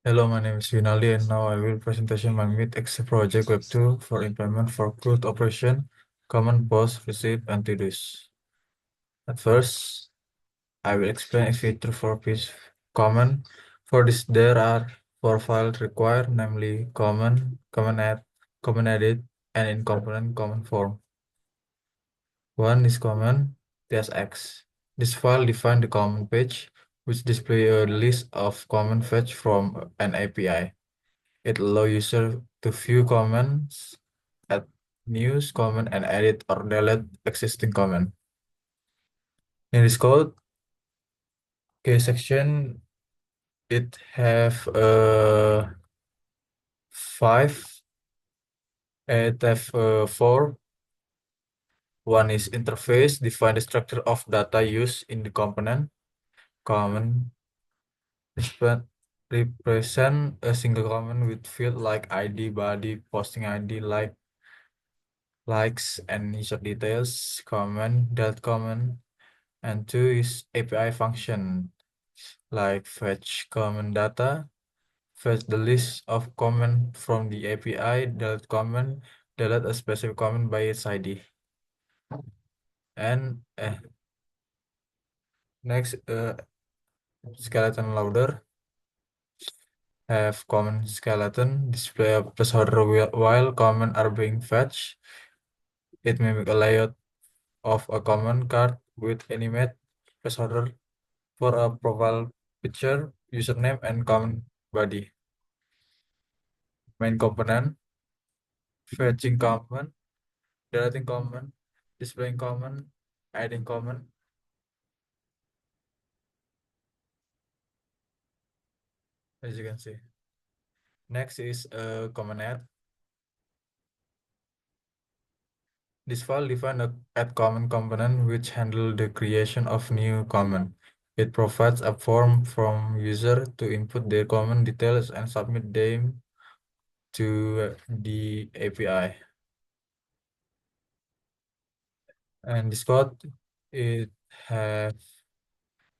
Hello, my name is Vinali, and now I will presentation my Meet project web tool for implement for CRUD operation, common post, receive, and to-dos. At first, I will explain a feature for each common. For this, there are four files required, namely common add, common edit, and in component common form. One is common tsx. This file defines the common page, which display a list of common fetch from an API. It allows user to view comments, add news comment, and edit or delete existing comment. In this code, case section, it have five, it have four. One is interface, define the structure of data used in the component. Comment represent a single comment with field like ID, body, posting ID, likes, and user details. Comment, delete comment. And two is API function like fetch comment data, fetch the list of comment from the API, delete comment, delete a specific comment by its ID. And next, skeleton loader have comment skeleton display a placeholder while comment are being fetched. It mimic a layout of a comment card with animate placeholder for a profile picture, username, and comment body. Main component, fetching comment, deleting comment, displaying comment, adding comment, as you can see. Next is comment add. This file defines a add comment component which handle the creation of new comment. It provides a form from user to input their comment details and submit them to the API. And this code, it has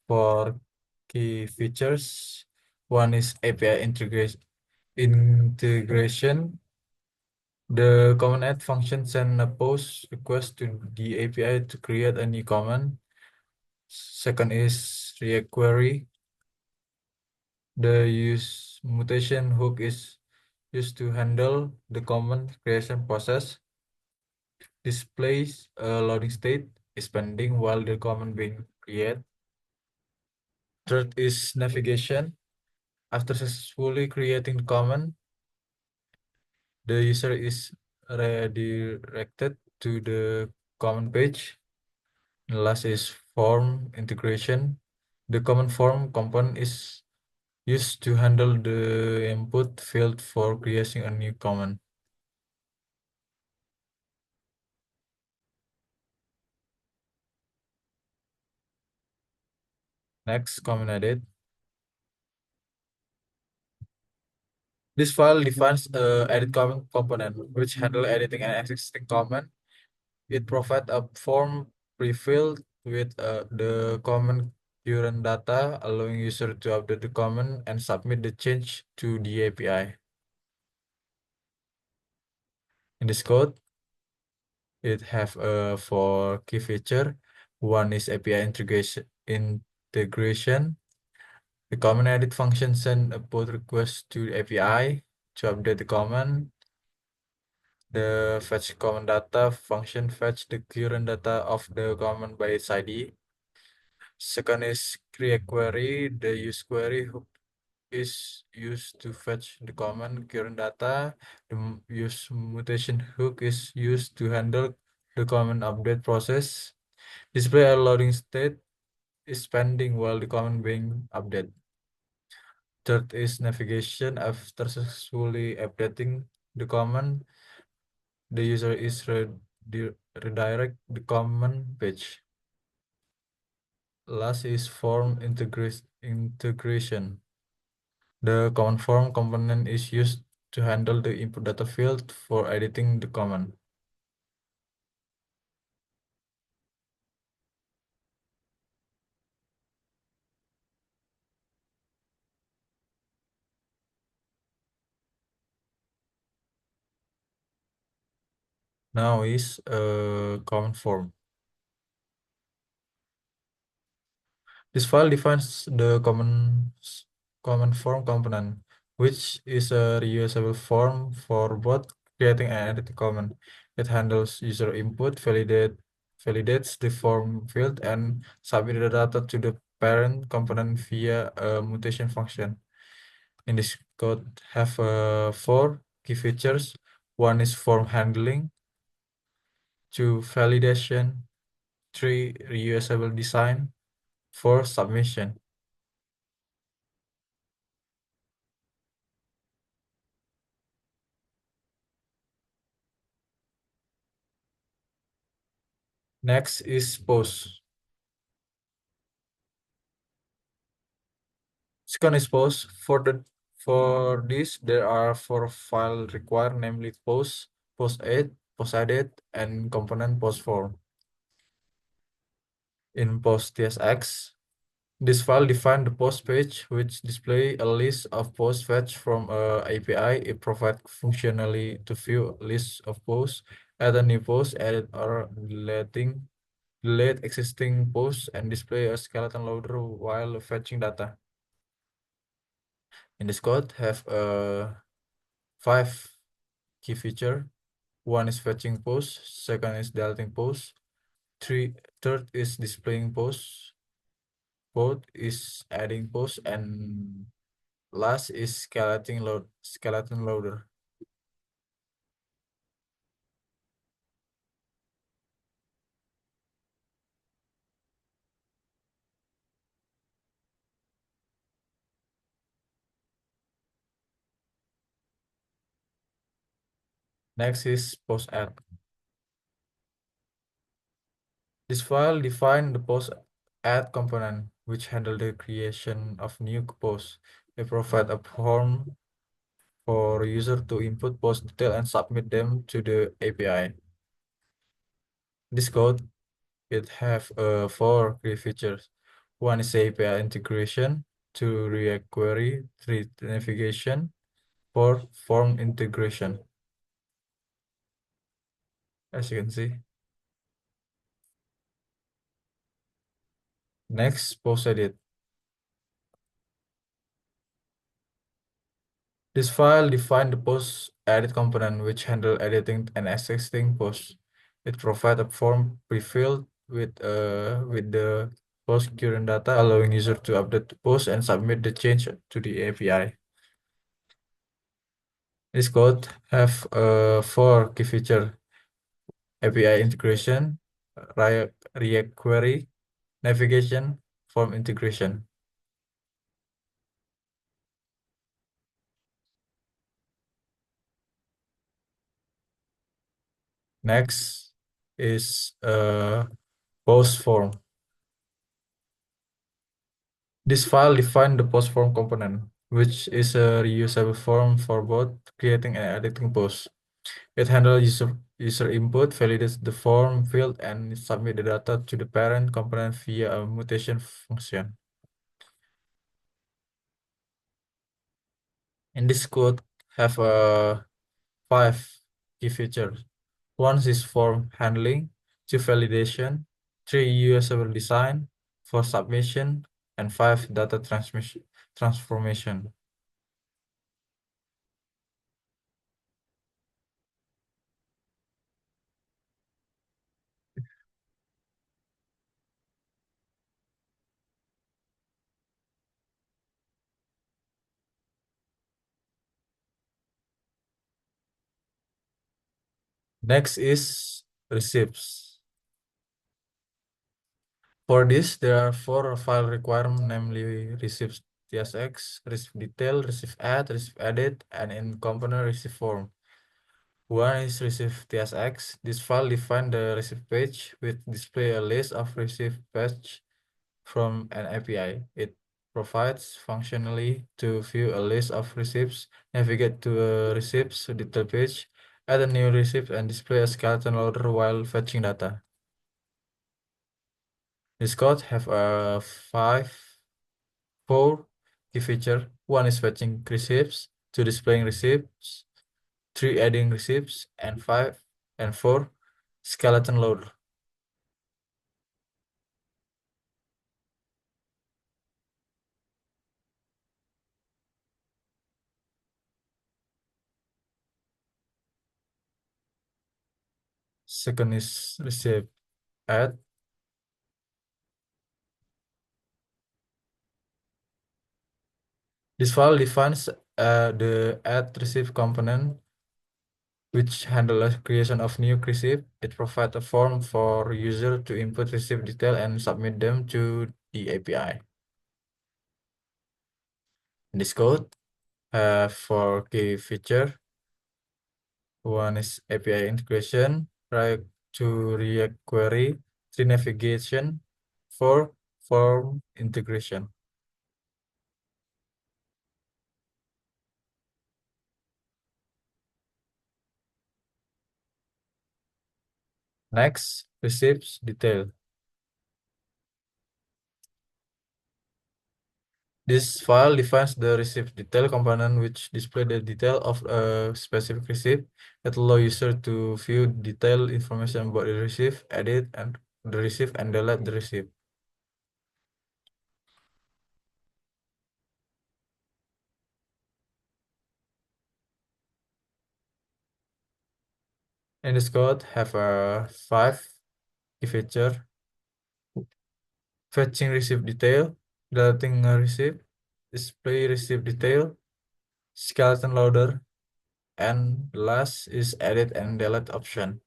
four key features. One is API integration. The common add function send a post request to the API to create a new comment. Second is React query. The use mutation hook is used to handle the comment creation process. Displays a loading state is pending while the comment being created. Third is navigation. After successfully creating the comment, the user is redirected to the comment page. The last is form integration. The common form component is used to handle the input field for creating a new comment. Next, comment edit. This file defines edit comment component, which handle editing an existing comment. It provides a form pre-filled with the comment current data, allowing user to update the comment and submit the change to the API. In this code, it have four key feature. One is API integration. The comment edit function send a pull request to the API to update the comment. The fetch comment data function fetch the current data of the comment by its ID. Second is create query. The use query hook is used to fetch the comment current data. The use mutation hook is used to handle the comment update process. Display a loading state is pending while the comment being updated. Third is navigation. After successfully updating the comment, the user is redirect the comment page. Last is form integration. The command form component is used to handle the input data field for editing the comment. Now is a common form. This file defines the common form component, which is a reusable form for both creating and editing comment. It handles user input, validates the form field, and submit the data to the parent component via a mutation function. In this code have four key features. One is form handling, two validation, three reusable design, four submission. Next is post. Second is post. For this there are four file required, namely post, post edit, post edit, and component post form. In post tsx, this file defines the post page, which display a list of posts fetched from a API. It provides functionally to view a list of posts, add a new post, edit or delete existing posts, and display a skeleton loader while fetching data. In this code have five key feature. One is fetching post, second is deleting post, third is displaying post, fourth is adding post, and last is skeleton loader. Next is post add. This file define the post add component, which handle the creation of new posts. They provide a form for user to input post detail and submit them to the API. This code it have four key features. One is API integration, two React query, three navigation, four form integration. As you can see. Next, post edit. This file defines the post edit component which handle editing and accessing posts. It provides a form pre-filled with the post current data, allowing user to update the post and submit the change to the API. This code have four key features: API integration, React query, navigation, form integration. Next is post form. This file defines the post form component, which is a reusable form for both creating and editing posts. It handles user input, validates the form field, and submit the data to the parent component via a mutation function. In this code, have five key features. One is form handling, two validation, three usable design, four submission, and five data transmission transformation. Next is receipts. For this, there are four file requirements, namely receive tsx, receive detail, receive add, receive edit, and in component receive form. One is receive tsx. This file defines the receive page with display a list of receive page from an API. It provides functionally to view a list of receipts, navigate to a receipts detail page, add a new receipt, and display a skeleton loader while fetching data. This code have four key feature. One is fetching receipts, two displaying receipts, three adding receipts, and five And four, skeleton loader. Second is receive add. This file defines the add receive component which handles creation of new receive. It provides a form for user to input receive detail and submit them to the API. This code have four key features. One is API integration, right to React query, three navigation, four form integration. Next, receives detail. This file defines the receive detail component which display the detail of a specific receive that allow user to view detailed information about the receive, edit and the receive and delete the receive. In this code have a five key feature: fetching receive detail, deleting a receive, display receive detail, skeleton loader, and last is edit and delete option.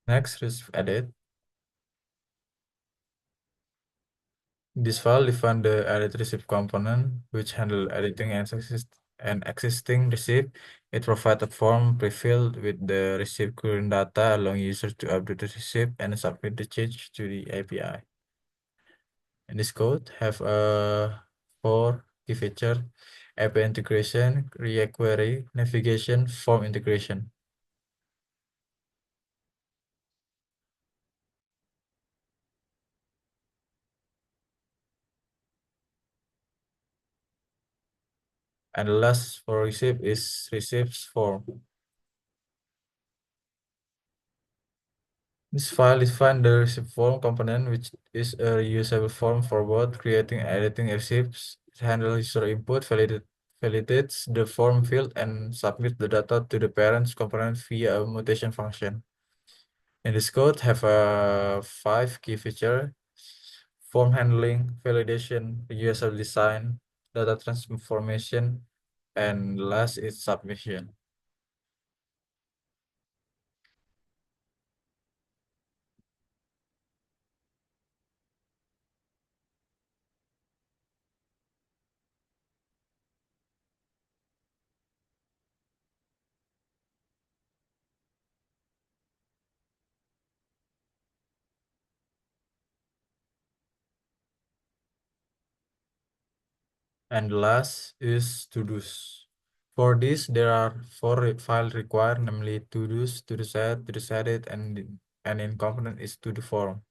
Next is edit. This file define the edit receive component which handle editing and existing receive. It provides a form pre-filled with the receive current data, allowing users to update the receive and submit the change to the API. And this code have a four key feature: API integration, React query, navigation, form integration. And the last for receive is receives form. This file defines the receive form component, which is a reusable form for both creating and editing receipts. It handles user input, validates the form field, and submit the data to the parents component via a mutation function. In this code, have a five key feature: form handling, validation, user design, data transformation, and last is submission. And last is to-dos. For this, there are four file required, namely to-dos, to-do set, to-do edit, and in component is to-do form.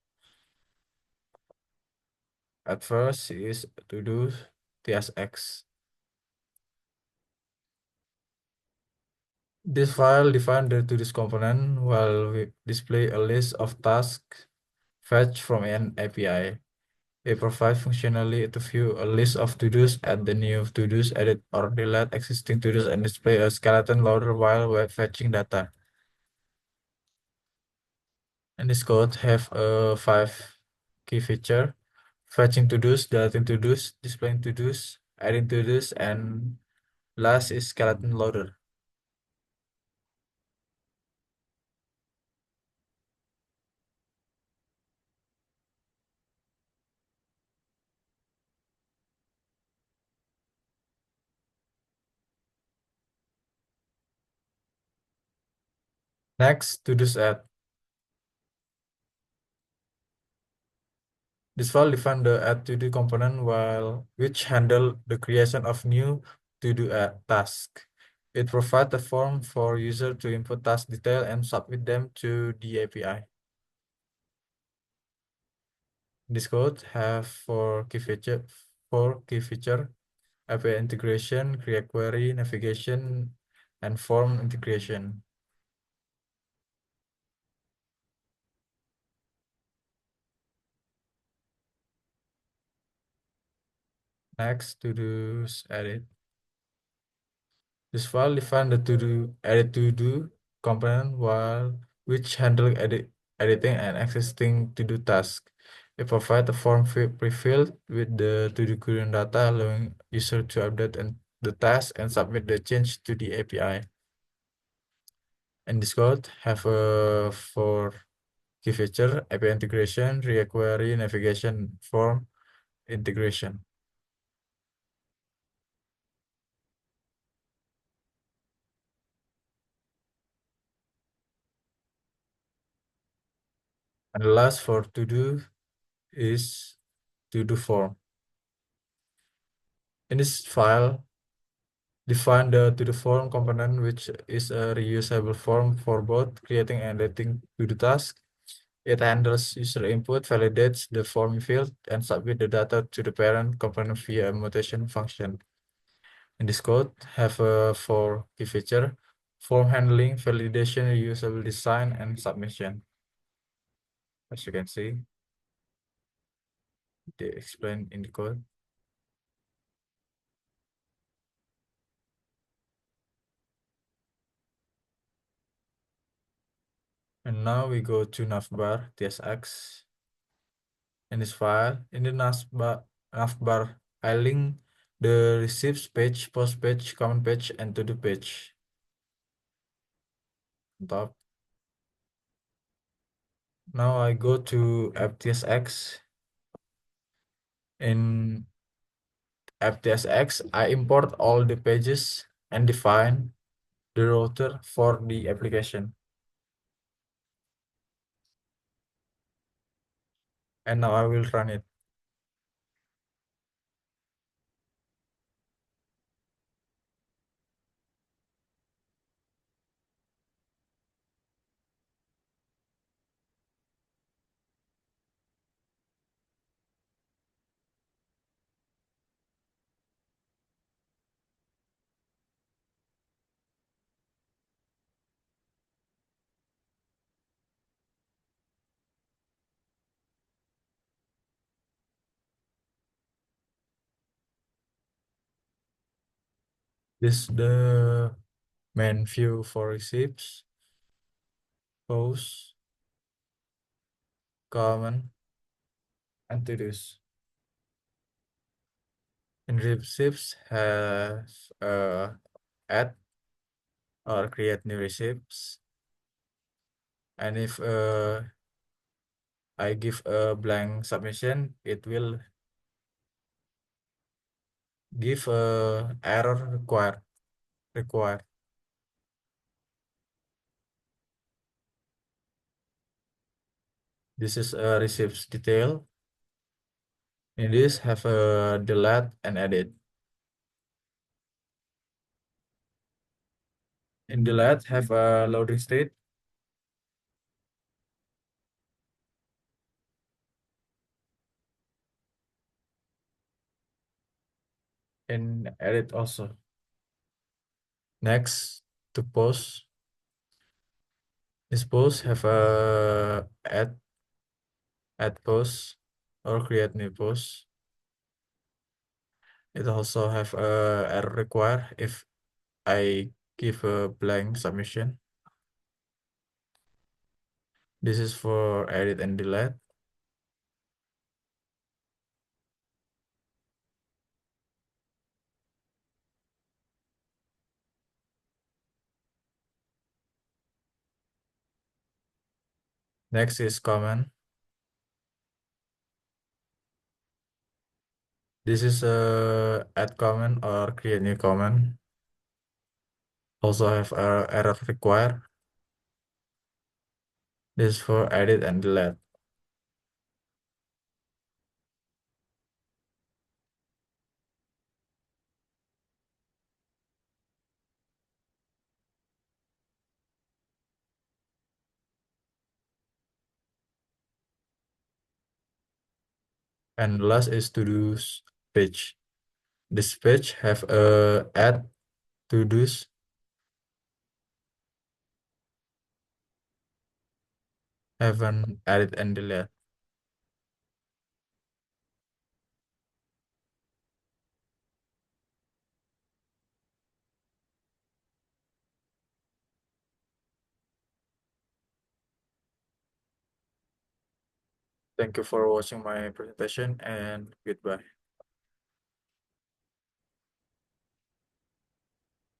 At first is to-do tsx. This file defines the to-dos component while we display a list of tasks fetched from an API. It provides functionality to view a list of to-dos, add the new to-dos, edit or delete existing to-dos, and display a skeleton loader while we're fetching data. And this code have a five key feature: fetching to-dos, deleting to-dos, displaying to-dos, adding to-dos, and last is skeleton loader. Next, to-dos add. This file define the add to-do component which handle the creation of new to-do task. It provides a form for user to input task detail and submit them to the API. This code have four key feature: API integration, create query, navigation, and form integration. Next, to-dos edit. This file define the to-do edit to-do component which handle editing and existing to-do task. It provides a form pre-filled with the to-do current data, allowing user to update the task and submit the change to the API. And this code have a four key feature: API integration, React query, navigation, form integration. And the last for to-do is to-do form. In this file, define the to-do form component, which is a reusable form for both creating and editing to-do task. It handles user input, validates the form field, and submit the data to the parent component via a mutation function. In this code, have four key feature: form handling, validation, reusable design, and submission. As you can see, they explain in the code. And now we go to navbar tsx. In this file, in the navbar, I link the receipts page, post page, comment page, and to-do page. On top. Now I go to FTSX. In FTSX, I import all the pages and define the router for the application. And now I will run it. This the main view for receipts, post, comment, and to-dos. In receipts have add or create new receipts. And if I give a blank submission, it will give a error required. This is a receipts detail. In this have a delete and edit. In delete have a loading state. In edit also. Next to post. This post have a add post or create new post. It also have a error required if I give a blank submission. This is for edit and delete. Next is comment. This is a add comment or create new comment. Also have a error required. This is for edit and delete. And last is to-dos page. This page have a add to-dos, have an edit and delete. Thank you for watching my presentation and goodbye.